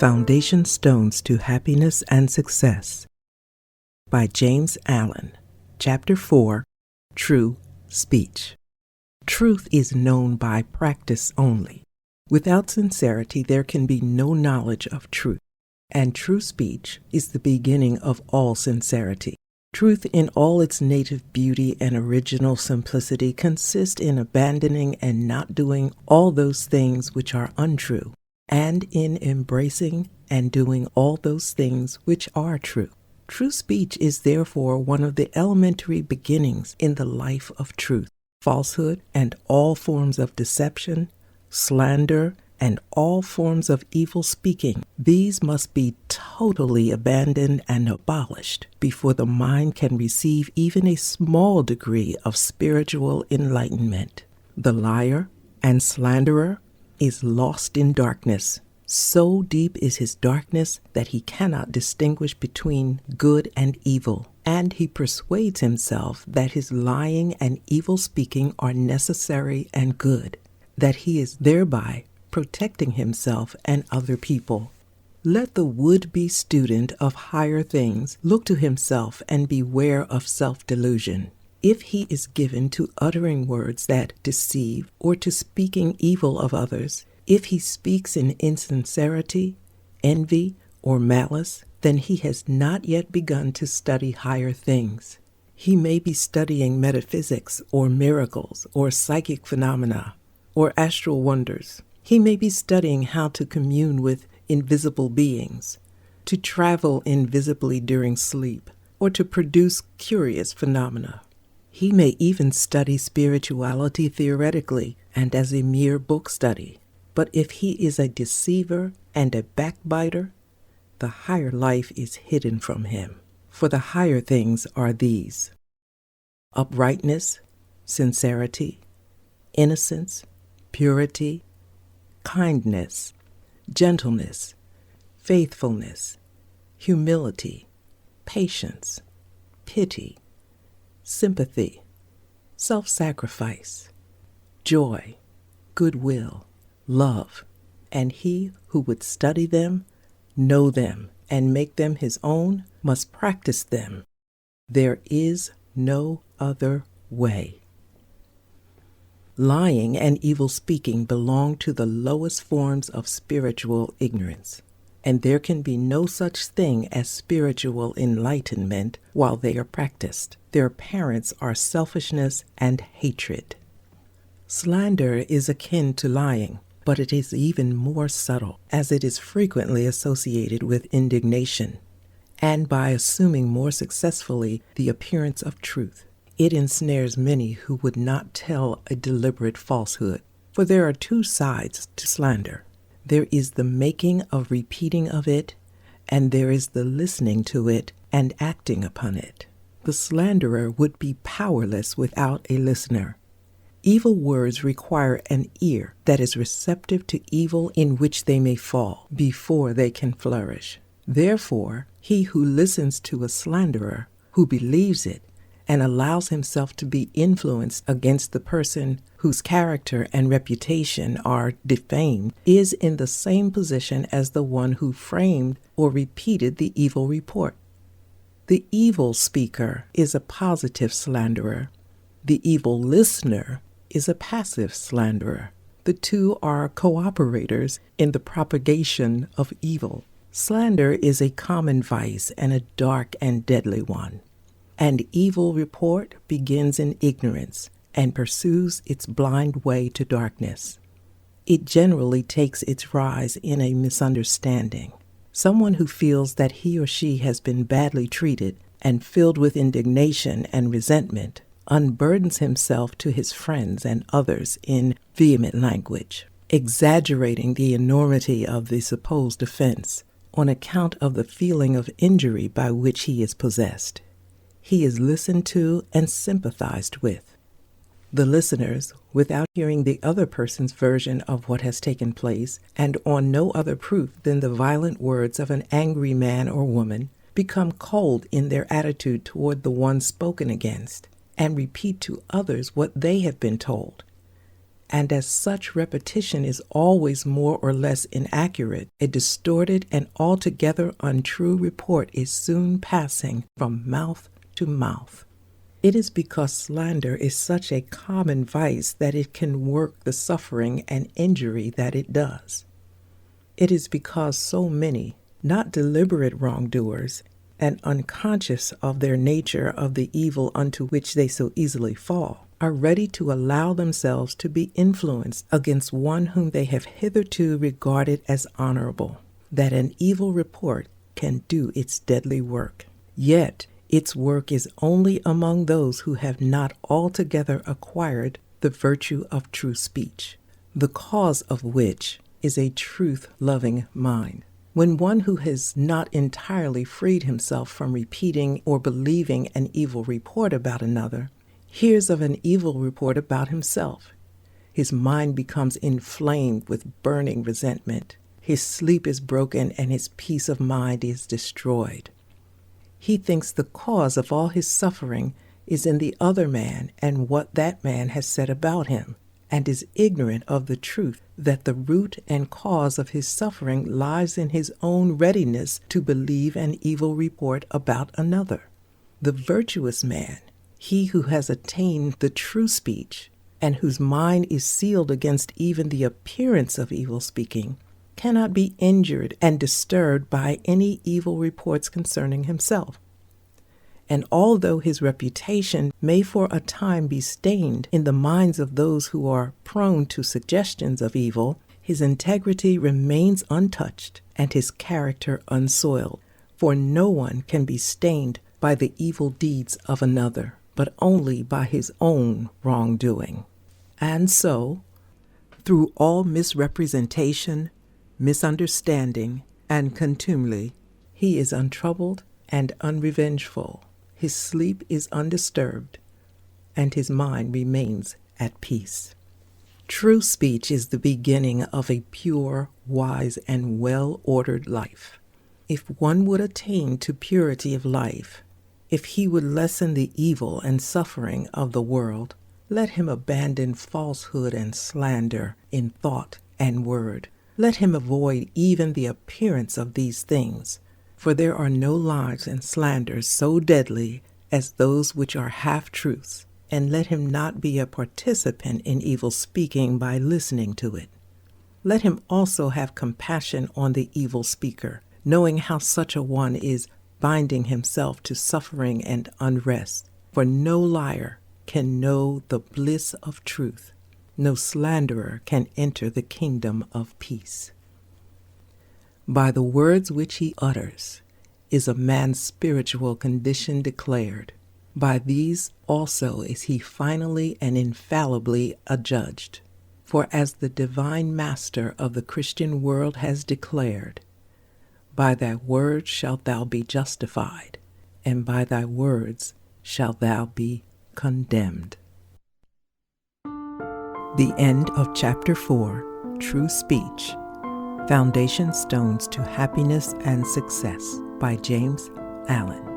Foundation Stones to Happiness and Success by James Allen. Chapter 4, True Speech. Truth is known by practice only. Without sincerity, there can be no knowledge of truth, and true speech is the beginning of all sincerity. Truth in all its native beauty and original simplicity consists in abandoning and not doing all those things which are untrue, and in embracing and doing all those things which are true. True speech is therefore one of the elementary beginnings in the life of truth. Falsehood and all forms of deception, slander, and all forms of evil speaking, these must be totally abandoned and abolished before the mind can receive even a small degree of spiritual enlightenment. The liar and slanderer is lost in darkness. So deep is his darkness that he cannot distinguish between good and evil, and he persuades himself that his lying and evil speaking are necessary and good, that he is thereby protecting himself and other people. Let the would-be student of higher things look to himself and beware of self-delusion. If he is given to uttering words that deceive or to speaking evil of others, if he speaks in insincerity, envy, or malice, then he has not yet begun to study higher things. He may be studying metaphysics or miracles or psychic phenomena or astral wonders. He may be studying how to commune with invisible beings, to travel invisibly during sleep, or to produce curious phenomena. He may even study spirituality theoretically and as a mere book study. But if he is a deceiver and a backbiter, the higher life is hidden from him. For the higher things are these: uprightness, sincerity, innocence, purity, kindness, gentleness, faithfulness, humility, patience, pity, sympathy, self-sacrifice, joy, goodwill, love, and he who would study them, know them, and make them his own must practice them. There is no other way. Lying and evil speaking belong to the lowest forms of spiritual ignorance, and there can be no such thing as spiritual enlightenment while they are practiced. Their parents are selfishness and hatred. Slander is akin to lying, but it is even more subtle, as it is frequently associated with indignation, and by assuming more successfully the appearance of truth, it ensnares many who would not tell a deliberate falsehood. For there are two sides to slander. There is the making of repeating of it, and there is the listening to it and acting upon it. The slanderer would be powerless without a listener. Evil words require an ear that is receptive to evil in which they may fall before they can flourish. Therefore, he who listens to a slanderer, who believes it, and allows himself to be influenced against the person whose character and reputation are defamed, is in the same position as the one who framed or repeated the evil report. The evil speaker is a positive slanderer. The evil listener is a passive slanderer. The two are cooperators in the propagation of evil. Slander is a common vice and a dark and deadly one. And evil report begins in ignorance and pursues its blind way to darkness. It generally takes its rise in a misunderstanding. Someone who feels that he or she has been badly treated and filled with indignation and resentment unburdens himself to his friends and others in vehement language, exaggerating the enormity of the supposed offense on account of the feeling of injury by which he is possessed. He is listened to and sympathized with. The listeners, without hearing the other person's version of what has taken place, and on no other proof than the violent words of an angry man or woman, become cold in their attitude toward the one spoken against, and repeat to others what they have been told. and as such repetition is always more or less inaccurate, a distorted and altogether untrue report is soon passing from mouth to mouth. It is because slander is such a common vice that it can work the suffering and injury that it does. It is because so many, not deliberate wrongdoers, and unconscious of their nature of the evil unto which they so easily fall, are ready to allow themselves to be influenced against one whom they have hitherto regarded as honorable, that an evil report can do its deadly work. Yet its work is only among those who have not altogether acquired the virtue of true speech, the cause of which is a truth-loving mind. When one who has not entirely freed himself from repeating or believing an evil report about another hears of an evil report about himself, his mind becomes inflamed with burning resentment. His sleep is broken and his peace of mind is destroyed. He thinks the cause of all his suffering is in the other man and what that man has said about him, and is ignorant of the truth that the root and cause of his suffering lies in his own readiness to believe an evil report about another. The virtuous man, he who has attained the true speech, and whose mind is sealed against even the appearance of evil speaking, cannot be injured and disturbed by any evil reports concerning himself. And although his reputation may for a time be stained in the minds of those who are prone to suggestions of evil, his integrity remains untouched and his character unsoiled. For no one can be stained by the evil deeds of another, but only by his own wrongdoing. And so, through all misrepresentation, misunderstanding, and contumely, he is untroubled and unrevengeful. His sleep is undisturbed, and his mind remains at peace. True speech is the beginning of a pure, wise, and well-ordered life. If one would attain to purity of life, if he would lessen the evil and suffering of the world, let him abandon falsehood and slander in thought and word. Let him avoid even the appearance of these things, for there are no lies and slanders so deadly as those which are half-truths, and let him not be a participant in evil speaking by listening to it. Let him also have compassion on the evil speaker, knowing how such a one is binding himself to suffering and unrest. For no liar can know the bliss of truth. No slanderer can enter the kingdom of peace. By the words which he utters is a man's spiritual condition declared. By these also is he finally and infallibly adjudged. For as the divine master of the Christian world has declared, by thy words shalt thou be justified, and by thy words shalt thou be condemned. The end of Chapter 4, True Speech, Foundation Stones to Happiness and Success, by James Allen.